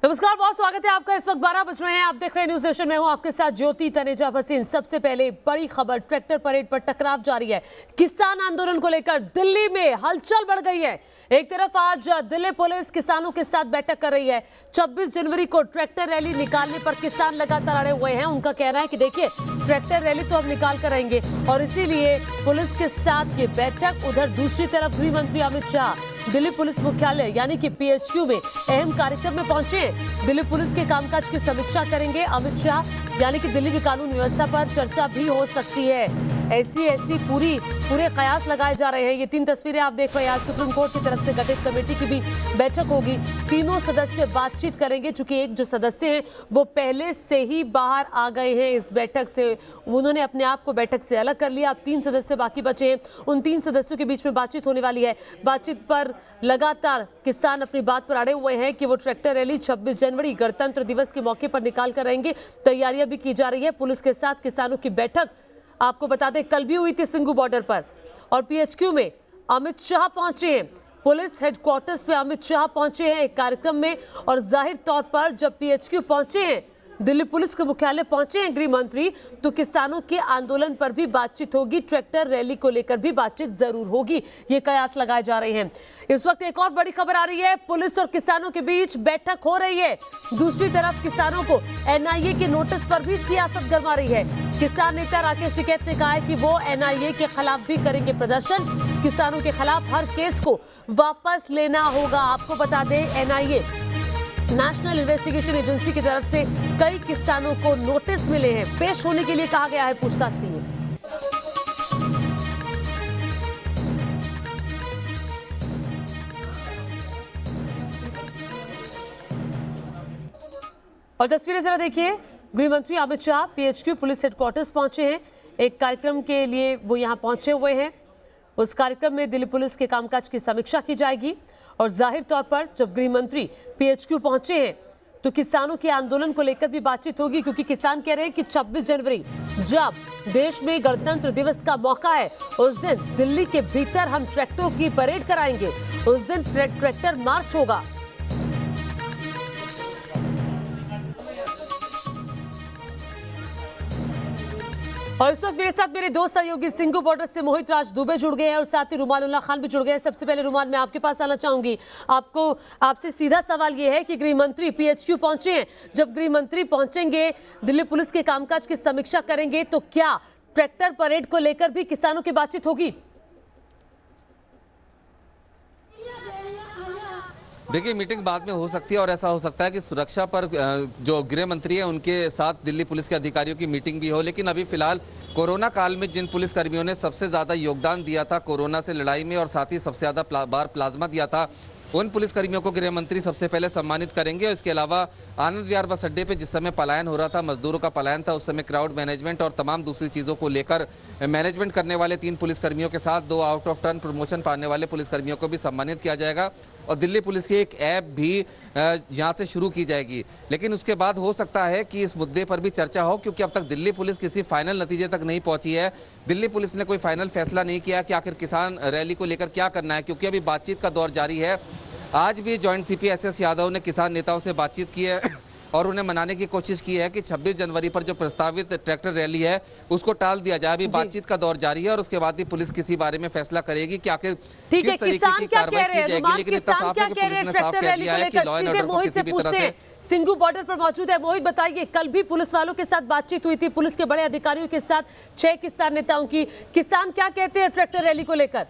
नमस्कार, बहुत स्वागत है आपका। इस वक्त 12 बज रहे हैं, आप देख रहे हैं न्यूज नेशन में हूं आपके साथ ज्योति तनेजा भसीन। सबसे पहले बड़ी खबर, ट्रैक्टर परेड पर टकराव जारी है। किसान आंदोलन को लेकर दिल्ली में हलचल बढ़ गई है। एक तरफ आज दिल्ली पुलिस किसानों के साथ बैठक कर रही है। 26 जनवरी को ट्रैक्टर रैली निकालने पर किसान लगातार अड़े हुए हैं। उनका कहना है कि देखिए, ट्रैक्टर रैली तो अब निकाल कर रहेंगे और इसीलिए पुलिस के साथ ये बैठक। उधर दूसरी तरफ गृह मंत्री अमित शाह दिल्ली पुलिस मुख्यालय यानी कि पीएचक्यू में अहम कार्यक्रम में पहुंचे। दिल्ली पुलिस के कामकाज की समीक्षा करेंगे अमित शाह, यानी कि दिल्ली की कानून व्यवस्था पर चर्चा भी हो सकती है। ऐसी पूरे कयास लगाए जा रहे हैं। ये 3 तस्वीरें आप देख रहे हैं। आज सुप्रीम कोर्ट की तरफ से गठित कमेटी की भी बैठक होगी। तीनों सदस्य बातचीत करेंगे। चूंकि एक जो सदस्य हैं वो पहले से ही बाहर आ गए हैं इस बैठक से, उन्होंने अपने आप को बैठक से अलग कर लिया। अब 3 सदस्य बाकी बचे हैं। उन 3 सदस्यों के बीच में बातचीत होने वाली है। बातचीत पर लगातार किसान अपनी बात पर अड़े हुए हैं कि वो ट्रैक्टर रैली 26 जनवरी गणतंत्र दिवस के मौके पर निकाल कर रहेंगे। तैयारियां भी की जा रही है। पुलिस के साथ किसानों की बैठक आपको बता दें कल भी हुई थी सिंघू बॉर्डर पर, और पीएचक्यू में अमित शाह पहुंचे हैं। पुलिस हेडक्वार्टर्स पे अमित शाह पहुंचे हैं एक कार्यक्रम में, और जाहिर तौर पर जब पीएचक्यू पहुंचे हैं, दिल्ली पुलिस के मुख्यालय पहुंचे हैं गृह मंत्री, तो किसानों के आंदोलन पर भी बातचीत होगी। ट्रैक्टर रैली को लेकर भी बातचीत जरूर होगी। ये कयास लगाए जा रहे हैं। इस वक्त एक और बड़ी खबर आ रही है। पुलिस और किसानों के बीच बैठक हो रही है। दूसरी तरफ किसानों को एनआईए के नोटिस पर भी सियासत गरमा रही है। किसान नेता राकेश टिकैत ने कहा है कि वो एनआईए के खिलाफ भी करेंगे प्रदर्शन। किसानों के खिलाफ हर केस को वापस लेना होगा। आपको बता दें, एनआईए नेशनल इन्वेस्टिगेशन एजेंसी की तरफ से कई किसानों को नोटिस मिले हैं। पेश होने के लिए कहा गया है पूछताछ के लिए। और तस्वीरें जरा देखिए। गृह मंत्री Amit Shah PHQ police headquarters पहुंचे हैं। एक कार्यक्रम के लिए वो यहां पहुंचे हुए हैं। उस कार्यक्रम में दिल्ली पुलिस के कामकाज की समीक्षा की जाएगी। और जाहिर तौर पर जब गृह मंत्री पीएचक्यू पहुंचे हैं तो किसानों के आंदोलन को लेकर भी बातचीत होगी, क्योंकि किसान कह रहे हैं कि 26 जनवरी जब देश में गणतंत्र दिवस का मौका है, उस दिन दिल्ली के भीतर हम ट्रैक्टरों की परेड कराएंगे। उस दिन ट्रैक्टर मार्च होगा। और इस वक्त मेरे साथ मेरे 2 सहयोगी सिंघू बॉर्डर से मोहित राज दुबे जुड़ गए हैं और साथ ही रुमानुल्लाह खान भी जुड़ गए हैं। सबसे पहले रुमान, मैं आपके पास आना चाहूंगी। आपसे सीधा सवाल यह है कि गृह मंत्री पीएचक्यू पहुंचे हैं। जब गृह मंत्री पहुंचेंगे, दिल्ली पुलिस के कामकाज की समीक्षा करेंगे, तो क्या ट्रैक्टर परेड को लेकर भी किसानों की बातचीत होगी? देखिए, मीटिंग बाद में हो सकती है और ऐसा हो सकता है कि सुरक्षा पर जो गृह मंत्री है उनके साथ दिल्ली पुलिस के अधिकारियों की मीटिंग भी हो। लेकिन अभी फिलहाल कोरोना काल में जिन पुलिस कर्मियों ने सबसे ज्यादा योगदान दिया था कोरोना से लड़ाई में, और साथ ही सबसे ज्यादा बार प्लाज्मा दिया था, उन पुलिसकर्मियों को गृह मंत्री सबसे पहले सम्मानित करेंगे। और इसके अलावा आनंद विहार बस अड्डे पे जिस समय पलायन हो रहा था, मजदूरों का पलायन था, उस समय क्राउड मैनेजमेंट और तमाम दूसरी चीजों को लेकर मैनेजमेंट करने वाले 3 पुलिसकर्मियों के साथ 2 आउट ऑफ टर्न प्रमोशन पाने वाले पुलिसकर्मियों को भी सम्मानित किया जाएगा। और दिल्ली पुलिस की एक ऐप भी यहां से शुरू की जाएगी। लेकिन उसके बाद हो सकता है कि इस मुद्दे पर भी चर्चा हो, क्योंकि अब तक दिल्ली पुलिस किसी फाइनल नतीजे तक नहीं पहुंची है। दिल्ली पुलिस ने कोई फाइनल फैसला नहीं किया कि आखिर किसान रैली को लेकर क्या करना है, क्योंकि अभी बातचीत का दौर जारी है। आज भी जॉइंट सीपी एसएस यादव ने किसान नेताओं से बातचीत की है और उन्हें मनाने की कोशिश की है कि 26 जनवरी पर जो प्रस्तावित ट्रैक्टर रैली है उसको टाल दिया जाए। अभी बातचीत का दौर जारी है और उसके बाद ही पुलिस किसी बारे में फैसला करेगी कि आखिर ठीक है, किसान क्या कह रहे हैं? किसान क्या कह रहे हैं ट्रैक्टर रैली को लेकर? सीधे मोहित से पूछते हैं। सिंघू बॉर्डर पर मौजूद है मोहित, बताइए, कल भी पुलिस वालों के साथ बातचीत हुई थी, पुलिस के बड़े अधिकारियों के साथ, 6 किसान नेताओं की। किसान क्या कहते हैं ट्रैक्टर रैली को लेकर?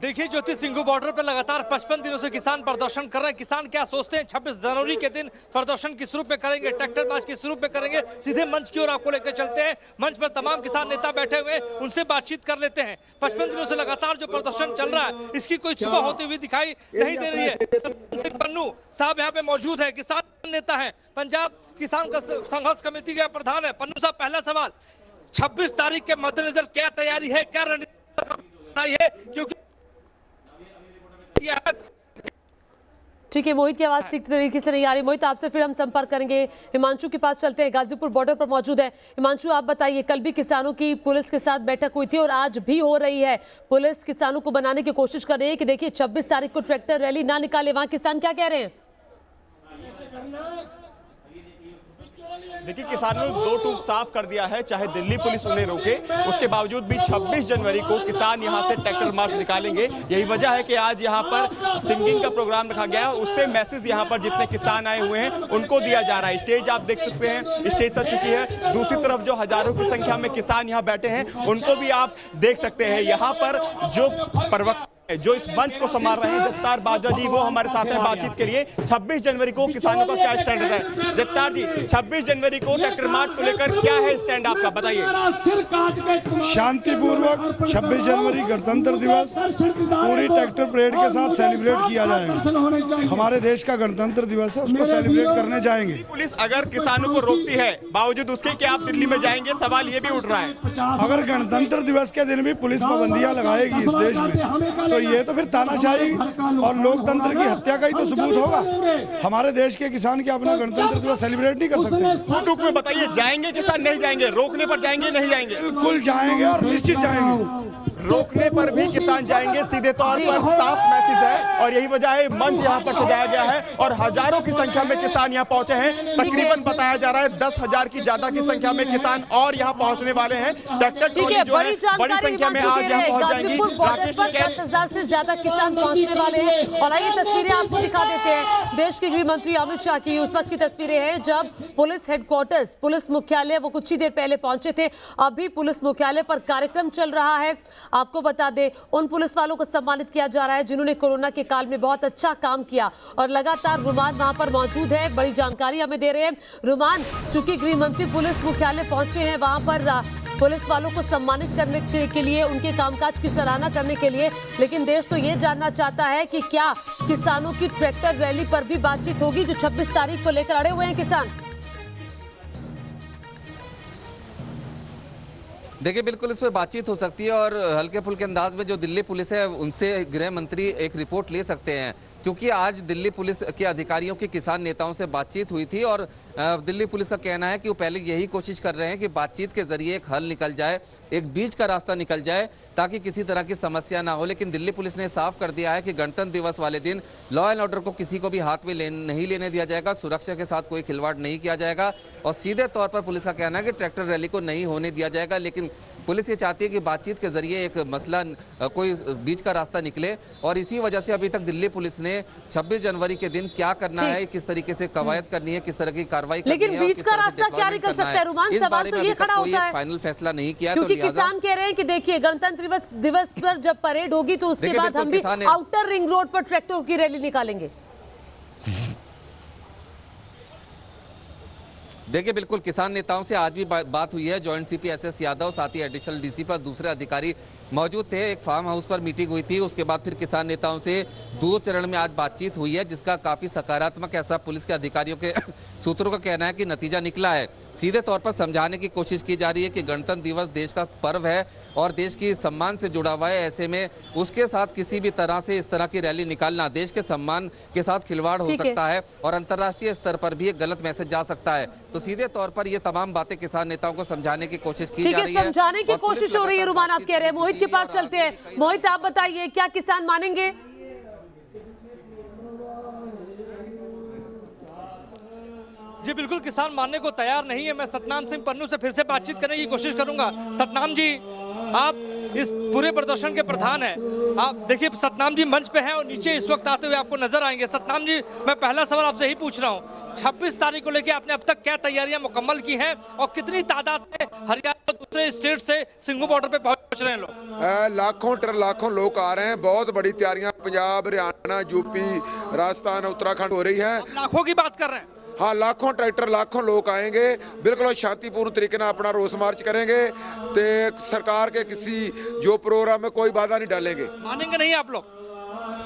देखिए ज्योति, सिंघू बॉर्डर पर लगातार 55 दिनों से किसान प्रदर्शन कर रहे हैं। किसान क्या सोचते हैं 26 जनवरी के दिन प्रदर्शन किस रूप में करेंगे, ट्रैक्टर मार्च किस रूप में करेंगे, सीधे मंच की ओर आपको लेकर चलते हैं। मंच पर तमाम किसान नेता बैठे हुए हैं, उनसे बातचीत कर लेते हैं। 55 दिनों से लगातार जो प्रदर्शन चल रहा है, इसकी कोई सुबह होती हुई दिखाई नहीं दे रही है। पन्नू साहब यहाँ पे मौजूद है, किसान नेता है, पंजाब किसान संघर्ष कमेटी के प्रधान है। पन्नू साहब, पहला सवाल, 26 तारीख के मद्देनजर क्या तैयारी है, क्या रणनीति है? क्योंकि ठीक है, मोहित की आवाज ठीक तरीके से नहीं आ रही। मोहित, आपसे फिर हम संपर्क करेंगे। हिमांशु के पास चलते हैं, गाजीपुर बॉर्डर पर मौजूद है। हिमांशु, आप बताइए, कल भी किसानों की पुलिस के साथ बैठक हुई थी और आज भी हो रही है। पुलिस किसानों को बनाने की कोशिश कर रही है कि देखिए 26 तारीख को ट्रैक्टर रैली ना निकाले। वहां किसान क्या कह रहे हैं? देखिए, किसानों ने दो टूक साफ कर दिया है, चाहे दिल्ली पुलिस उन्हें रोके, उसके बावजूद भी 26 जनवरी को किसान यहां से ट्रैक्टर मार्च निकालेंगे। यही वजह है कि आज यहां पर सिंगिंग का प्रोग्राम रखा गया है। उससे मैसेज यहां पर जितने किसान आए हुए हैं उनको दिया जा रहा है। स्टेज आप देख सकते हैं, स्टेज सज चुकी है। दूसरी तरफ जो हजारों की संख्या में किसान यहां बैठे हैं उनको भी आप देख सकते हैं। यहां पर जो प्रवक्ता जो इस मंच को संभाल रहे हैं, जगतार बाजवा जी, वो हमारे साथ हैं बातचीत के लिए। 26 जनवरी को किसानों का क्या स्टैंड है? जगतार जी, 26 जनवरी को ट्रैक्टर मार्च को लेकर क्या है स्टैंड आपका, बताइए। शांतिपूर्वक 26 जनवरी गणतंत्र दिवस पूरी ट्रैक्टर परेड के साथ सेलिब्रेट किया जाएगा। हमारे देश का गणतंत्र दिवस है, उसको सेलिब्रेट करने जाएंगे। पुलिस अगर किसानों को रोकती है, बावजूद उसके कि आप दिल्ली में जाएंगे, सवाल ये भी उठ रहा है। अगर गणतंत्र दिवस के दिन भी पुलिस पाबंदियां लगाएगी इस देश में, तो ये तो फिर तानाशाही और लोकतंत्र की हत्या का ही तो सबूत होगा। हमारे देश के किसान क्या अपना गणतंत्र दिवस सेलिब्रेट नहीं कर सकते? टूक में बताइए, जाएंगे किसान, नहीं जाएंगे? रोकने पर जाएंगे, नहीं जाएंगे? बिल्कुल जाएंगे और निश्चित जाएंगे। रोकने पर भी किसान जाएंगे, सीधे तौर पर साफ मैसेज है। और यही वजह है मंच यहाँ पर सजाया गया है और हजारों की संख्या में किसान यहाँ पहुंचे हैं। तकरीबन बताया जा रहा है 10,000 की ज्यादा की संख्या में किसान और यहाँ पहुंचने वाले हैं। ट्रैक्टर ट्रॉली जो है बड़ी संख्या में आज यहाँ पहुंच जाएंगी। बॉर्डर पर 10,000 से ज्यादा किसान पहुंचने वाले हैं। और आइए तस्वीरें आपको दिखा देते हैं। देश के गृह मंत्री अमित शाह की उस वक्त की तस्वीरें हैं जब पुलिस हेडक्वार्टर्स, पुलिस मुख्यालय, वो कुछ ही देर पहले पहुंचे थे। अभी पुलिस मुख्यालय पर कार्यक्रम चल रहा है। आपको बता दें, उन पुलिस वालों को सम्मानित किया जा रहा है जिन्होंने कोरोना के काल में बहुत अच्छा काम किया। और लगातार रुमान वहां पर मौजूद है, बड़ी जानकारी हमें दे रहे हैं। रुमान, चूंकि गृह मंत्री पुलिस मुख्यालय पहुंचे हैं, वहां पर पुलिस वालों को सम्मानित करने के लिए, उनके कामकाज की सराहना करने के लिए, लेकिन देश तो ये जानना चाहता है कि क्या किसानों की ट्रैक्टर रैली पर भी बातचीत होगी जो 26 तारीख को लेकर अड़े हुए हैं किसान? देखिए, बिल्कुल इस पर बातचीत हो सकती है और हल्के फुल्के अंदाज में जो दिल्ली पुलिस है उनसे गृह मंत्री एक रिपोर्ट ले सकते हैं, क्योंकि आज दिल्ली पुलिस के अधिकारियों की किसान नेताओं से बातचीत हुई थी और दिल्ली पुलिस का कहना है कि वो पहले यही कोशिश कर रहे हैं कि बातचीत के जरिए एक हल निकल जाए, एक बीच का रास्ता निकल जाए ताकि किसी तरह की समस्या ना हो। लेकिन दिल्ली पुलिस ने साफ कर दिया है कि गणतंत्र दिवस वाले दिन लॉ एंड ऑर्डर को किसी को भी हाथ में नहीं लेने दिया जाएगा, सुरक्षा के साथ कोई खिलवाड़ नहीं किया जाएगा। और सीधे तौर पर पुलिस का कहना है कि ट्रैक्टर रैली को नहीं होने दिया जाएगा। लेकिन पुलिस ये चाहती है कि बातचीत के जरिए एक मसला, कोई बीच का रास्ता निकले। और इसी वजह से अभी तक दिल्ली पुलिस ने 26 जनवरी के दिन क्या करना है, किस तरीके से कवायद करनी है, किस तरह की कार्रवाई करनी है, लेकिन बीच का रास्ता क्या निकल सकता है? रुमान, सवाल तो ये खड़ा होता है, फाइनल फैसला नहीं किया, क्योंकि किसान कह रहे हैं कि देखिए गणतंत्र दिवस पर जब परेड होगी तो उसके बाद हम भी आउटर रिंग रोड पर ट्रैक्टर की रैली निकालेंगे। देखिए, बिल्कुल किसान नेताओं से आज भी बात हुई है। जॉइंट सीपी एसएस यादव, साथ ही एडिशनल डीसी पर दूसरे अधिकारी मौजूद थे। एक फार्म हाउस पर मीटिंग हुई थी, उसके बाद फिर किसान नेताओं से 2 चरण में आज बातचीत हुई है, जिसका काफी सकारात्मक ऐसा पुलिस के अधिकारियों के सूत्रों का कहना है कि नतीजा निकला है। सीधे तौर पर समझाने की कोशिश की जा रही है कि गणतंत्र दिवस देश का पर्व है और देश की सम्मान से जुड़ा हुआ है। ऐसे में उसके साथ किसी भी तरह से इस तरह की रैली निकालना देश के सम्मान के साथ खिलवाड़ हो सकता है और अंतर्राष्ट्रीय स्तर पर भी एक गलत मैसेज जा सकता है। तो सीधे तौर पर ये तमाम बातें किसान नेताओं को समझाने की कोशिश की जा रही है। समझाने की कोशिश हो रही है। रुमान, आप कह रहे हैं। मोहित के पास चलते हैं। मोहित, आप बताइए, क्या किसान मानेंगे? जी बिल्कुल, किसान मानने को तैयार नहीं है। मैं सतनाम सिंह पन्नू से फिर से बातचीत करने की कोशिश करूंगा। सतनाम जी, आप इस पूरे प्रदर्शन के प्रधान हैं। आप देखिए, सतनाम जी मंच पे हैं और नीचे इस वक्त आते हुए आपको नजर आएंगे। सतनाम जी, मैं पहला सवाल आपसे यही पूछ रहा हूँ, 26 तारीख को लेकर आपने अब तक क्या तैयारियां मुकम्मल की हैं और कितनी तादाद में हरियाणा और दूसरे स्टेट से सिंघू बॉर्डर पे पहुंच रहे हैं लोग? लाखों लोग आ रहे हैं। बहुत बड़ी तैयारियां पंजाब, हरियाणा, यूपी, राजस्थान, उत्तराखंड हो रही है। लाखों की बात कर रहे हैं? हाँ, लाखों ट्रैक्टर, लाखों लोग आएंगे। बिल्कुल शांतिपूर्ण तरीके से अपना रोस मार्च करेंगे तो सरकार के किसी जो प्रोग्राम में कोई बाधा नहीं डालेंगे। मानेंगे नहीं आप लोग?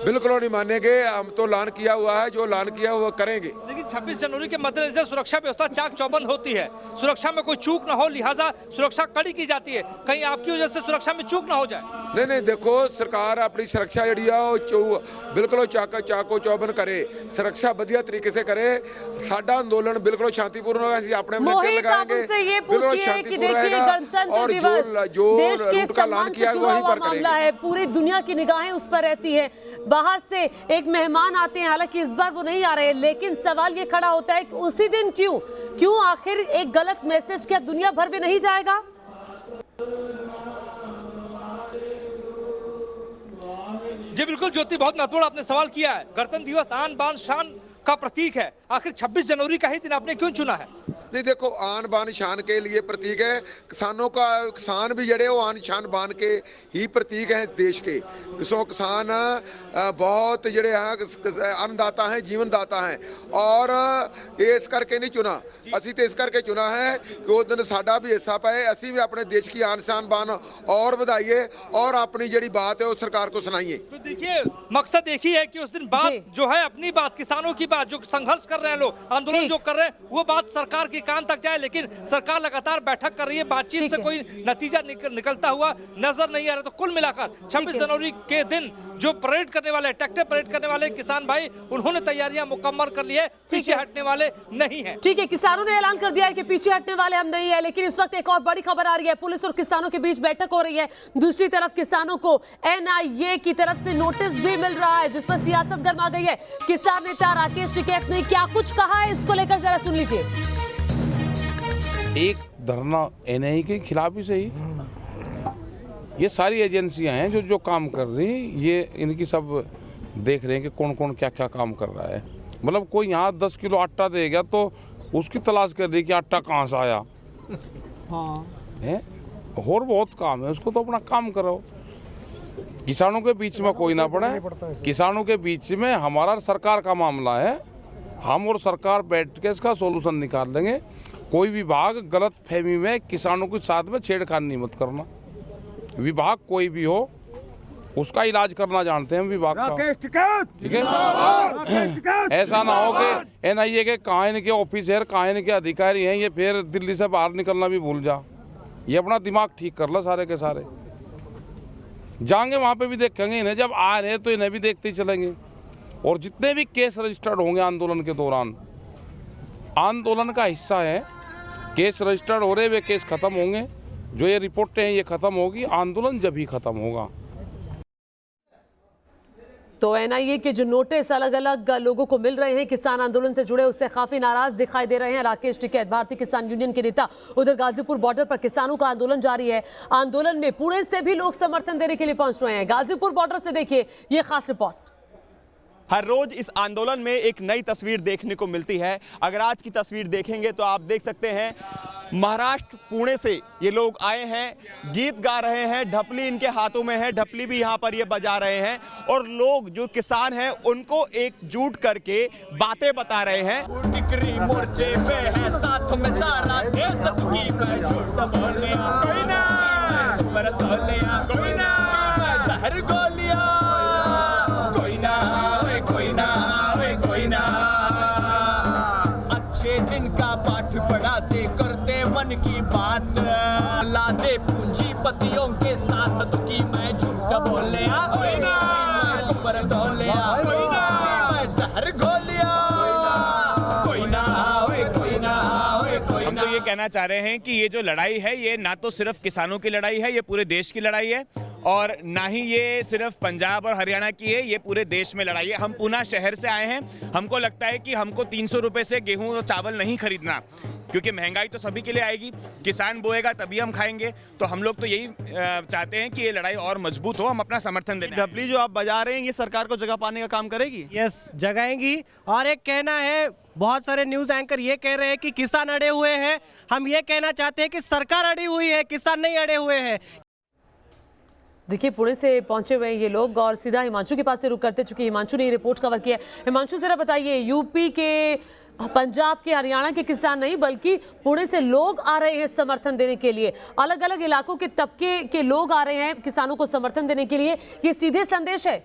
बिल्कुल नहीं मानेंगे। हम तो ऐलान किया हुआ है, जो ऐलान किया हुआ करेंगे। लेकिन 26 जनवरी के मद्देनजर सुरक्षा व्यवस्था चाक चौबंद होती है, सुरक्षा में कोई चूक ना हो, लिहाजा सुरक्षा कड़ी की जाती है। कहीं आपकी वजह से सुरक्षा में चूक ना हो जाए? नहीं देखो सरकार अपनी सुरक्षा जी बिल्कुल चाको चौबन करे, सुरक्षा वधिया तरीके से करे। साडा अंदोलन बिल्कुल शांतिपूर्ण होगा, असं अपने मोहित, आप उनसे ये पूछिए कि देखिए गणतंत्र दिवस देश के सम्मान से जुड़ा हुआ मामला है, पूरी दुनिया की निगाहें उस पर रहती है। बाहर से एक मेहमान आते हैं, हालांकि इस बार वो नहीं आ रहे, लेकिन सवाल ये खड़ा होता है कि उसी दिन क्यों आखिर एक गलत मैसेज क्या दुनिया भर में नहीं जाएगा? जी बिल्कुल ज्योति, बहुत महत्वपूर्ण आपने सवाल किया है। गणतंत्र दिवस आन बान शान का प्रतीक है, आखिर 26 जनवरी का ही दिन आपने क्यों चुना है? नहीं देखो, आन बान शान के लिए प्रतीक है। किसानों का, किसान भी जड़े वो आन शान बान के ही प्रतीक हैं देश के। किसान बहुत जड़े हैं अन्नदाता हैं, जीवन दाता हैं, और ये इस करके नहीं चुना, असी तो इस करके चुना है कि उस दिन साडा भी हिस्सा पाए, असी भी अपने देश की आन शान बान और बढ़ाइए और अपनी जड़ी बात है वो सरकार को सुनाइए। तो देखिए मकसद एक ही है कि उस दिन बात जो है, अपनी बात, किसानों की बात, जो संघर्ष कर रहे हैं लोग, आंदोलन जो कर रहे हैं, वो बात सरकार के कान तक जाए। लेकिन सरकार लगातार बैठक कर रही है, बातचीत से कोई नतीजा निकलता हुआ नजर नहीं आ रहा। तो कुल मिलाकर 26 जनवरी के दिन जो परेड करने वाले, ट्रैक्टर परेड करने वाले किसान भाई, उन्होंने तैयारियां मुकम्मल कर ली है, पीछे हटने वाले नहीं है। ठीक है, किसानों ने ऐलान कर दिया है कि पीछे हटने वाले हम नहीं है। लेकिन इस वक्त एक और बड़ी खबर आ रही है, पुलिस और किसानों के बीच बैठक हो रही है। दूसरी तरफ किसानों को NIA की तरफ से नोटिस भी मिल रहा है, जिस पर सियासत गर्मा गई है। किसान नेता राकेश टिकैत ने क्या कुछ कहा है, इसको लेकर जरा सुन लीजिए। एक धरना NIA के खिलाफ ही सही, ये सारी एजेंसियां हैं जो काम कर रही हैं, ये इनकी सब देख रहे हैं कि कौन कौन क्या क्या काम कर रहा है। मतलब कोई यहाँ 10 किलो आटा देगा तो उसकी तलाश कर रही कि आटा कहाँ से आया। है और बहुत काम है, उसको तो अपना काम करो। किसानों के बीच में कोई ना पड़े, किसानों के बीच में हमारा सरकार का मामला है, हम और सरकार बैठ के इसका सोल्यूशन निकाल देंगे। कोई विभाग गलत फहमी में किसानों के साथ में छेड़खानी मत करना। विभाग कोई भी हो उसका इलाज करना जानते हैं विभाग का, ठीक है। ऐसा ना हो कि NIA के कहाँ इनके ऑफिसर, कहाँ इनके अधिकारी हैं, ये फिर दिल्ली से बाहर निकलना भी भूल जा। ये अपना दिमाग ठीक कर लो सारे के सारे। जाएंगे वहाँ पे भी देखेंगे इन्हें, जब आ रहे तो इन्हें भी देखते ही चलेंगे। और जितने भी केस रजिस्टर्ड होंगे आंदोलन के दौरान, आंदोलन का हिस्सा है, केस रजिस्टर्ड हो रहे वे केस खत्म होंगे। जो ये रिपोर्टें हैं ये खत्म होगी, आंदोलन जब ही खत्म होगा। तो NIA के जो नोटिस अलग अलग लोगों को मिल रहे हैं, किसान आंदोलन से जुड़े, उससे काफी नाराज दिखाई दे रहे हैं राकेश टिकैत, भारतीय किसान यूनियन के नेता। उधर गाजीपुर बॉर्डर पर किसानों का आंदोलन जारी है। आंदोलन में पुणे से भी लोग समर्थन देने के लिए पहुंच रहे हैं। गाजीपुर बॉर्डर से देखिए ये खास रिपोर्ट। हर रोज इस आंदोलन में एक नई तस्वीर देखने को मिलती है। अगर आज की तस्वीर देखेंगे तो आप देख सकते हैं महाराष्ट्र पुणे से ये लोग आए हैं, गीत गा रहे हैं, ढपली इनके हाथों में है, ढपली भी यहाँ पर ये बजा रहे हैं, और लोग जो किसान हैं उनको एकजुट करके बातें बता रहे हैं। टिकरी मोर्चे पे है साथ में सारा देश, की झूठ बोले कोई ना, कोई ना, जहर गोलियां कोई ना, कोई ना। अच्छे दिन का पाठ पढ़ाते करते मन की बात, लादे पूंजीपतियों के साथ तो की मैं झूठ बोले कोई ना, पर बोले कोई ना, जहर गोलियां कोई ना, कोई ना, कोई हम ना। तो ये कहना चाह रहे हैं कि ये जो लड़ाई है ये ना तो सिर्फ किसानों की लड़ाई है, ये पूरे देश की लड़ाई है, और ना ही ये सिर्फ पंजाब और हरियाणा की है, ये पूरे देश में लड़ाई है। हम पूना शहर से आए हैं, हमको लगता है कि हमको 300 रुपये से गेहूं और चावल नहीं खरीदना, क्योंकि महंगाई तो सभी के लिए आएगी, किसान बोएगा तभी हम खाएंगे। तो हम लोग तो यही चाहते हैं कि ये लड़ाई और मजबूत हो, हम अपना समर्थन दें। ढपली जो आप बजा रहे हैं ये सरकार को जगह पाने का काम करेगी? यस, जगाएंगी। और एक कहना है, बहुत सारे न्यूज़ एंकर ये कह रहे हैं कि किसान अड़े हुए हैं, हम ये कहना चाहते हैं कि सरकार अड़ी हुई है, किसान नहीं अड़े हुए हैं। देखिए पुणे से पहुंचे हुए ये लोग, और सीधा हिमांशु के पास से रुक करते, चूंकि हिमांशु ने ये रिपोर्ट कवर किया है। हिमांशु जरा बताइए, यूपी के, पंजाब के, हरियाणा के किसान नहीं बल्कि पुणे से लोग आ रहे हैं समर्थन देने के लिए, अलग अलग इलाकों के तबके के लोग आ रहे हैं किसानों को समर्थन देने के लिए, ये सीधे संदेश है।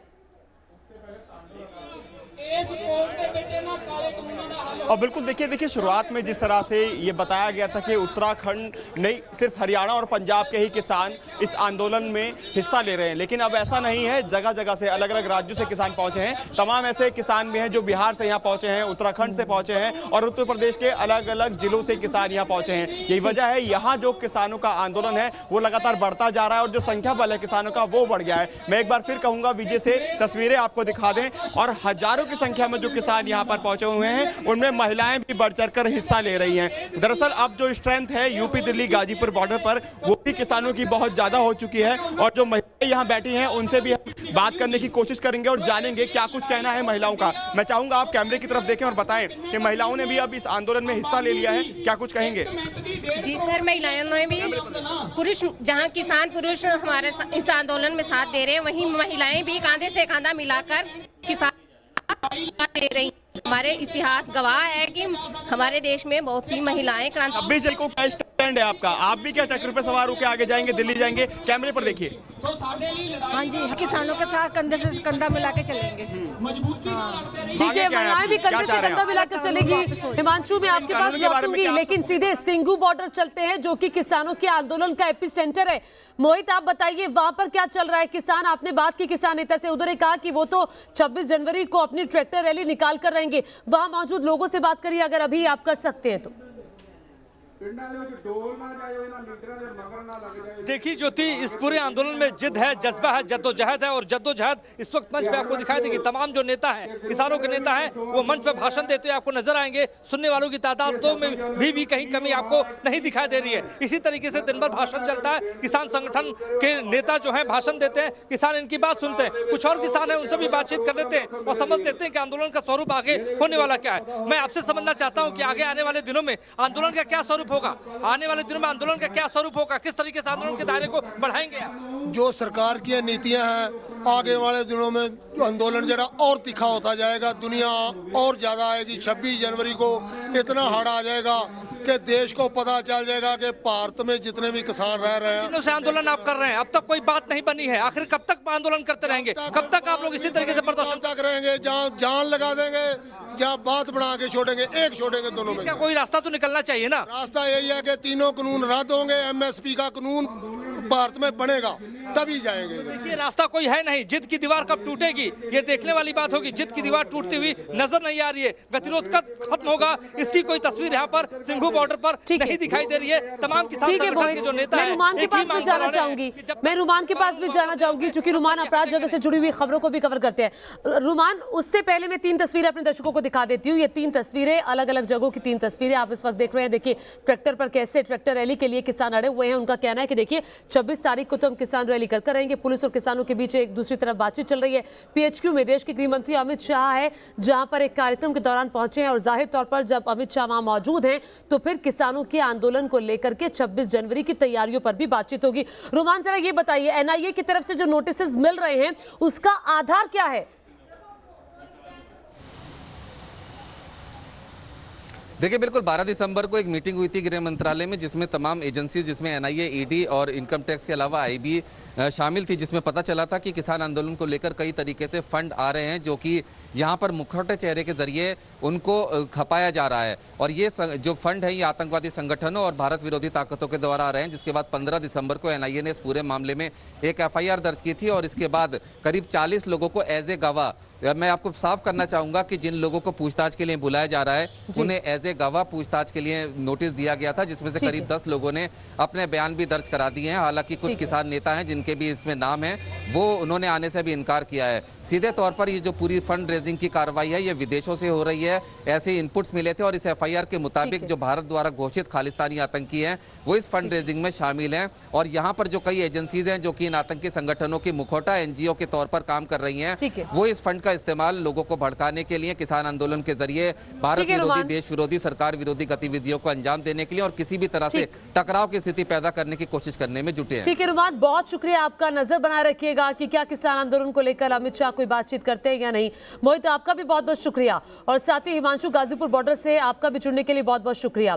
और बिल्कुल देखिए शुरुआत में जिस तरह से ये बताया गया था कि उत्तराखंड नहीं सिर्फ हरियाणा और पंजाब के ही किसान इस आंदोलन में हिस्सा ले रहे हैं, लेकिन अब ऐसा नहीं है। जगह जगह से अलग अलग राज्यों से किसान पहुंचे हैं। तमाम ऐसे किसान भी हैं जो बिहार से यहाँ पहुंचे हैं, उत्तराखंड से पहुंचे हैं और उत्तर प्रदेश के अलग अलग जिलों से किसान यहाँ पहुंचे हैं। यही वजह है यहाँ जो किसानों का आंदोलन है वो लगातार बढ़ता जा रहा है और जो संख्या बल है किसानों का वो बढ़ गया है। मैं एक बार फिर कहूंगा विजय से तस्वीरें आपको दिखा दें, और हजारों की संख्या में जो किसान यहाँ पर पहुंचे हुए हैं उनमें महिलाएं भी बढ़ चढ़कर हिस्सा ले रही हैं। दरअसल अब जो स्ट्रेंथ है यूपी दिल्ली गाजीपुर बॉर्डर पर वो भी किसानों की बहुत ज्यादा हो चुकी है, और जो महिलाएं यहाँ बैठी हैं उनसे भी हम बात करने की कोशिश करेंगे और जानेंगे क्या कुछ कहना है महिलाओं का। मैं चाहूंगा आप कैमरे की तरफ देखें और बताएं कि महिलाओं ने भी अब इस आंदोलन में हिस्सा ले लिया है, क्या कुछ कहेंगे? जी सर, महिलाओं ने भी, पुरुष जहां किसान पुरुष हमारे इस आंदोलन में साथ दे रहे हैं, वहीं महिलाएं भी कांधे से कांधा मिलाकर किसान साथ दे रही। हमारे इतिहास गवाह है कि हमारे देश में बहुत सी महिलाएं 26 जनवरी को क्या स्टैंड है आपका? आप भी क्या ट्रैक्टर पर सवार होकर आगे जाएंगे, दिल्ली जाएंगे? कैमरे पर देखिए। हाँ जी, किसानों के साथ कंधे से कंधा मिला के चलेंगे। ठीक है, महिलाएं भी कंधे से कंधा मिलाकर चलेगी। हिमांशु, मैं आपके पास लौटूंगी, लेकिन सीधे सिंघू बॉर्डर चलते हैं जो कि किसानों के आंदोलन का एपिसेंटर है। मोहित, आप बताइए वहां पर क्या चल रहा है? किसान, आपने बात की किसान नेता से, उधर कहा कि वो तो 26 जनवरी को अपनी ट्रैक्टर रैली निकाल कर रहेंगे। वहां मौजूद लोगों से बात करिए अगर अभी आप कर सकते हैं तो। देखिए ज्योति, इस पूरे आंदोलन में जिद है, जज्बा है, जद्दोजहद है, और जद्दोजहद इस वक्त मंच पे आपको दिखाई देगी। तमाम जो नेता हैं, किसानों के नेता हैं, वो मंच पे भाषण देते हुए आपको नजर आएंगे। सुनने वालों की तादादों में भी कहीं कमी आपको नहीं दिखाई दे रही है। इसी तरीके से दिन भर भाषण चलता है, किसान संगठन के नेता जो है भाषण देते हैं, किसान इनकी बात सुनते हैं। कुछ और किसान है उनसे भी बातचीत कर लेते हैं और समझ लेते हैं कि आंदोलन का स्वरूप आगे होने वाला क्या है। मैं आपसे समझना चाहता हूँ कि आगे आने वाले दिनों में आंदोलन का क्या स्वरूप होगा, आने वाले दिनों में आंदोलन का क्या स्वरूप होगा, किस तरीके से आंदोलन के दायरे को बढ़ाएंगे? जो सरकार की नीतियां हैं, आगे वाले दिनों में आंदोलन जरा और तीखा होता जाएगा, दुनिया और ज्यादा आएगी। 26 जनवरी को इतना हड़ आ जाएगा कि देश को पता चल जाएगा कि भारत में जितने भी किसान रह रहे हैं। दिनों से आंदोलन आप कर रहे हैं, अब तक कोई बात नहीं बनी है। आखिर कब तक आंदोलन करते रहेंगे? कब तक आप लोग इसी तरीके से प्रदर्शन तक रहेंगे? जहाँ जान लगा देंगे, जहाँ बात बना के छोड़ेंगे, एक छोड़ेंगे दोनों में। इसका कोई रास्ता तो निकलना चाहिए ना। रास्ता यही है कि तीनों कानून रद्द होंगे, एमएसपी का कानून भारत में बनेगा, तभी जाएंगे। ये रास्ता कोई है नहीं। जिद की दीवार कब टूटेगी ये देखने वाली बात होगी। जिद की दीवार टूटती हुई नजर नहीं आ रही है। गतिरोध कब खत्म होगा इसकी कोई तस्वीर यहाँ पर सिंघू बॉर्डर पर नहीं दिखाई दे रही है। तमाम किसान संगठन के जो नेता हैं, रुमान के पास भी जाना चाहूंगी, मैं रुमान के पास भी जाना चाहूंगी क्योंकि रुमान अपराध जगह से जुड़ी हुई खबरों को भी कवर करते हैं। रुमान, उससे पहले मैं 3 तस्वीरें अपने दर्शकों को दिखा देती हूँ। ये 3 तस्वीरें अलग अलग जगहों की 3 तस्वीरें आप इस वक्त देख रहे हैं। देखिए ट्रैक्टर पर कैसे ट्रैक्टर रैली के लिए किसान अड़े हुए हैं। उनका कहना है कि देखिए 26 तारीख को तो हम किसान रैली कर रहेंगे। पुलिस और किसानों के बीच एक दूसरी तरफ बातचीत चल रही है। पीएचक्यू में देश के गृह मंत्री अमित शाह है, जहां पर एक कार्यक्रम के दौरान पहुंचे हैं और जाहिर तौर पर जब अमित शाह वहां मौजूद हैं तो फिर किसानों के आंदोलन को लेकर के 26 जनवरी की तैयारियों पर भी बातचीत होगी। रोमान, जरा ये बताइए, एनआईए की तरफ से जो नोटिस मिल रहे हैं उसका आधार क्या है? देखिए बिल्कुल 12 दिसंबर को एक मीटिंग हुई थी गृह मंत्रालय में, जिसमें तमाम एजेंसी, जिसमें एनआईए, ईडी और इनकम टैक्स के अलावा आईबी शामिल थी, जिसमें पता चला था कि किसान आंदोलन को लेकर कई तरीके से फंड आ रहे हैं जो कि यहां पर मुखौटे चेहरे के जरिए उनको खपाया जा रहा है। और ये जो फंड है ये आतंकवादी संगठनों और भारत विरोधी ताकतों के द्वारा आ रहे हैं। जिसके बाद 15 दिसंबर को एनआईए ने इस पूरे मामले में एक एफआईआर दर्ज की थी और इसके बाद करीब 40 लोगों को एज ए गवाह, मैं आपको साफ करना चाहूंगा कि जिन लोगों को पूछताछ के लिए बुलाया जा रहा है उन्हें एज ए गवाह पूछताछ के लिए नोटिस दिया गया था, जिसमें से करीब 10 लोगों ने अपने बयान भी दर्ज करा दिए हैं। हालांकि कुछ किसान नेता हैं जिनके भी इसमें नाम है, वो उन्होंने आने से भी इनकार किया है। सीधे तौर पर ये जो पूरी फंड रेजिंग की कार्रवाई है ये विदेशों से हो रही है, ऐसे इनपुट्स मिले थे और इस एफआईआर के मुताबिक जो भारत द्वारा घोषित खालिस्तानी आतंकी हैं वो इस फंड रेजिंग में शामिल हैं। और यहाँ पर जो कई एजेंसीज हैं जो कि इन आतंकी संगठनों की मुखौटा एनजीओ के तौर पर काम कर रही हैं, वो इस फंड का इस्तेमाल लोगों को भड़काने के लिए, किसान आंदोलन के जरिए भारत विरोधी, देश विरोधी, सरकार विरोधी गतिविधियों को अंजाम देने के लिए और किसी भी तरह से टकराव की स्थिति पैदा करने की कोशिश करने में जुटे हैं। ठीक है रुमान, बहुत शुक्रिया आपका। नजर बनाए रखिएगा कि क्या किसान आंदोलन को लेकर अमित शाह कोई बातचीत करते हैं या नहीं। मोहित, आपका भी बहुत बहुत शुक्रिया और साथ ही हिमांशु, गाजीपुर बॉर्डर से आपका भी जुड़ने के लिए बहुत बहुत शुक्रिया।